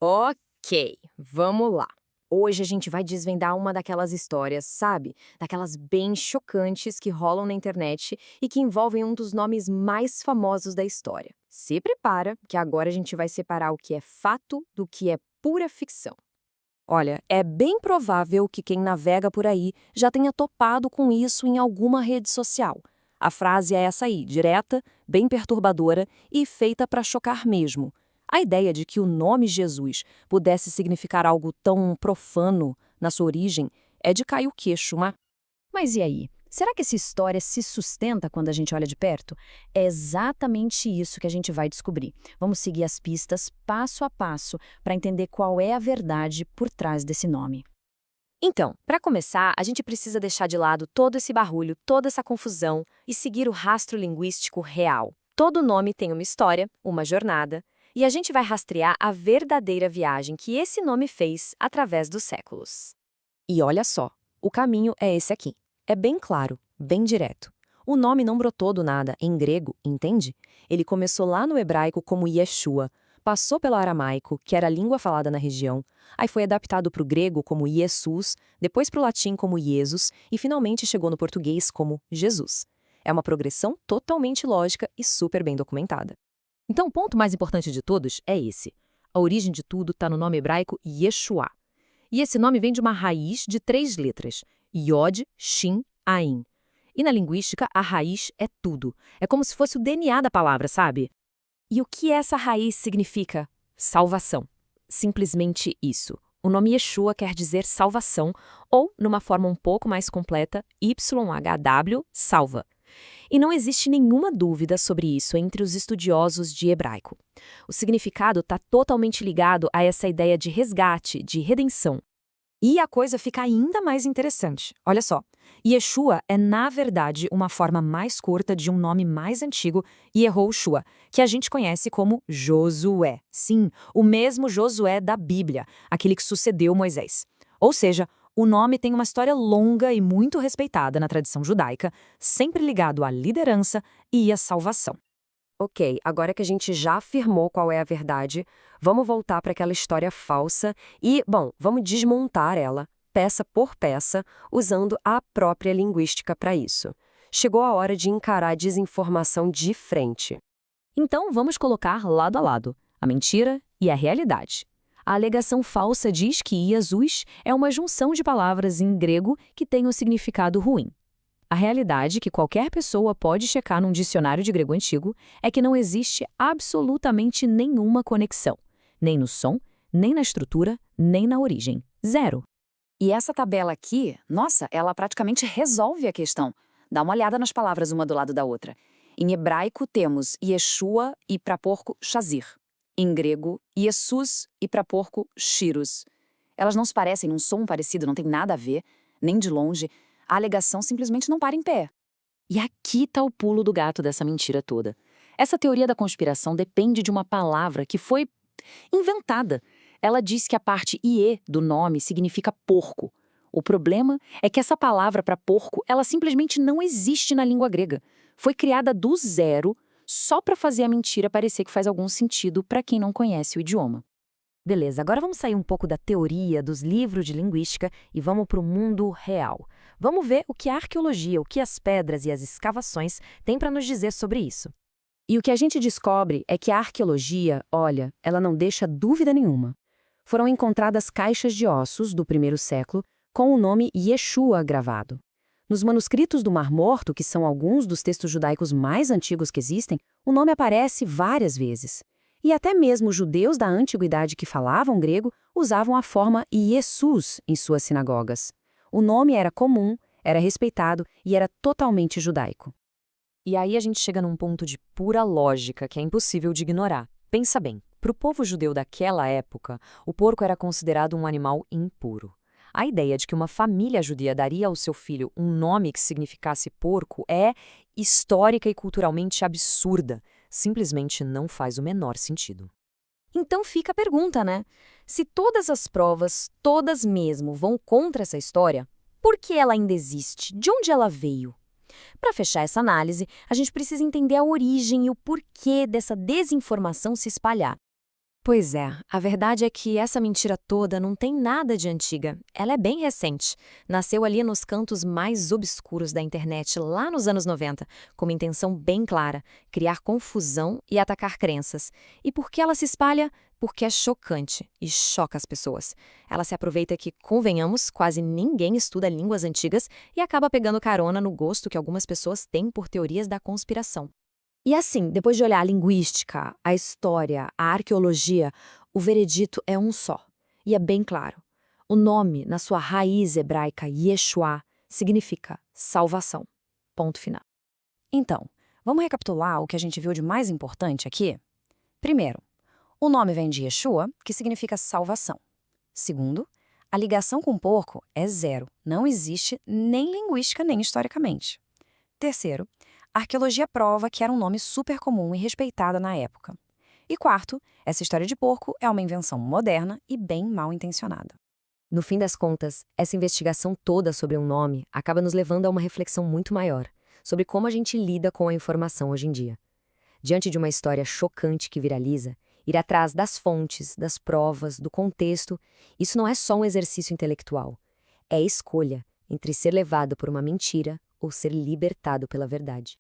Ok, vamos lá. Hoje a gente vai desvendar uma daquelas histórias, sabe? Daquelas bem chocantes que rolam na internet e que envolvem um dos nomes mais famosos da história. Se prepara, que agora a gente vai separar o que é fato do que é pura ficção. Olha, é bem provável que quem navega por aí já tenha topado com isso em alguma rede social. A frase é essa aí, direta, bem perturbadora e feita para chocar mesmo. A ideia de que o nome Jesus pudesse significar algo tão profano na sua origem é de cair o queixo, mas Mas e aí? Será que essa história se sustenta quando a gente olha de perto? É exatamente isso que a gente vai descobrir. Vamos seguir as pistas passo a passo para entender qual é a verdade por trás desse nome. Então, para começar, a gente precisa deixar de lado todo esse barulho, toda essa confusão e seguir o rastro linguístico real. Todo nome tem uma história, uma jornada, e a gente vai rastrear a verdadeira viagem que esse nome fez através dos séculos. e olha só, o caminho é esse aqui. É bem claro, bem direto. O nome não brotou do nada em grego, entende? Ele começou lá no hebraico como Yeshua, passou pelo aramaico, que era a língua falada na região, aí foi adaptado para o grego como Jesus, depois para o latim como Jesus e finalmente chegou no português como Jesus. É uma progressão totalmente lógica e super bem documentada. Então, o ponto mais importante de todos é esse. A origem de tudo está no nome hebraico Yeshua. E esse nome vem de uma raiz de 3 letras: Yod, Shin, Ain. E na linguística, a raiz é tudo. É como se fosse o DNA da palavra, sabe? E o que essa raiz significa? Salvação. Simplesmente isso. O nome Yeshua quer dizer salvação, ou, numa forma um pouco mais completa, YHW, salva. E não existe nenhuma dúvida sobre isso entre os estudiosos de hebraico. O significado está totalmente ligado a essa ideia de resgate, de redenção. E a coisa fica ainda mais interessante. Olha só, Yeshua é, na verdade, uma forma mais curta de um nome mais antigo, Yehoshua, que a gente conhece como Josué. Sim, o mesmo Josué da Bíblia, aquele que sucedeu Moisés. Ou seja, o nome tem uma história longa e muito respeitada na tradição judaica, sempre ligado à liderança e à salvação. Ok, agora que a gente já afirmou qual é a verdade, vamos voltar para aquela história falsa e, bom, vamos desmontar ela, peça por peça, usando a própria linguística para isso. Chegou a hora de encarar a desinformação de frente. Então, vamos colocar lado a lado a mentira e a realidade. A alegação falsa diz que Jesus é uma junção de palavras em grego que tem um significado ruim. A realidade, que qualquer pessoa pode checar num dicionário de grego antigo, é que não existe absolutamente nenhuma conexão, nem no som, nem na estrutura, nem na origem. Zero. E essa tabela aqui, nossa, ela praticamente resolve a questão. Dá uma olhada nas palavras uma do lado da outra. Em hebraico temos Yeshua e para porco Shazir. Em grego, Jesus e para porco Shirus. Elas não se parecem num som parecido, não tem nada a ver, nem de longe. A alegação simplesmente não para em pé. E aqui está o pulo do gato dessa mentira toda. Essa teoria da conspiração depende de uma palavra que foi inventada. Ela diz que a parte ie do nome significa porco. O problema é que essa palavra para porco, ela simplesmente não existe na língua grega. Foi criada do zero só para fazer a mentira parecer que faz algum sentido para quem não conhece o idioma. Beleza, agora vamos sair um pouco da teoria, dos livros de linguística e vamos para o mundo real. Vamos ver o que a arqueologia, o que as pedras e as escavações têm para nos dizer sobre isso. E o que a gente descobre é que a arqueologia, olha, ela não deixa dúvida nenhuma. Foram encontradas caixas de ossos do primeiro século com o nome Yeshua gravado. Nos manuscritos do Mar Morto, que são alguns dos textos judaicos mais antigos que existem, o nome aparece várias vezes. E até mesmo os judeus da antiguidade que falavam grego usavam a forma Jesus em suas sinagogas. O nome era comum, era respeitado e era totalmente judaico. E aí a gente chega num ponto de pura lógica que é impossível de ignorar. Pensa bem, para o povo judeu daquela época, o porco era considerado um animal impuro. A ideia de que uma família judia daria ao seu filho um nome que significasse porco é histórica e culturalmente absurda. Simplesmente não faz o menor sentido. Então fica a pergunta, né? Se todas as provas, todas mesmo, vão contra essa história, por que ela ainda existe? De onde ela veio? Para fechar essa análise, a gente precisa entender a origem e o porquê dessa desinformação se espalhar. Pois é, a verdade é que essa mentira toda não tem nada de antiga. Ela é bem recente. Nasceu ali nos cantos mais obscuros da internet, lá nos anos 90, com uma intenção bem clara: criar confusão e atacar crenças. E por que ela se espalha? Porque é chocante e choca as pessoas. Ela se aproveita que, convenhamos, quase ninguém estuda línguas antigas e acaba pegando carona no gosto que algumas pessoas têm por teorias da conspiração. E assim, depois de olhar a linguística, a história, a arqueologia, o veredito é um só. E é bem claro. O nome, na sua raiz hebraica, Yeshua, significa salvação. Ponto final. Então, vamos recapitular o que a gente viu de mais importante aqui? Primeiro, o nome vem de Yeshua, que significa salvação. Segundo, a ligação com o porco é zero, não existe nem linguística nem historicamente. Terceiro, a arqueologia prova que era um nome super comum e respeitado na época. E quarto, essa história de porco é uma invenção moderna e bem mal intencionada. No fim das contas, essa investigação toda sobre um nome acaba nos levando a uma reflexão muito maior sobre como a gente lida com a informação hoje em dia. Diante de uma história chocante que viraliza, ir atrás das fontes, das provas, do contexto, isso não é só um exercício intelectual. É escolha entre ser levado por uma mentira ou ser libertado pela verdade.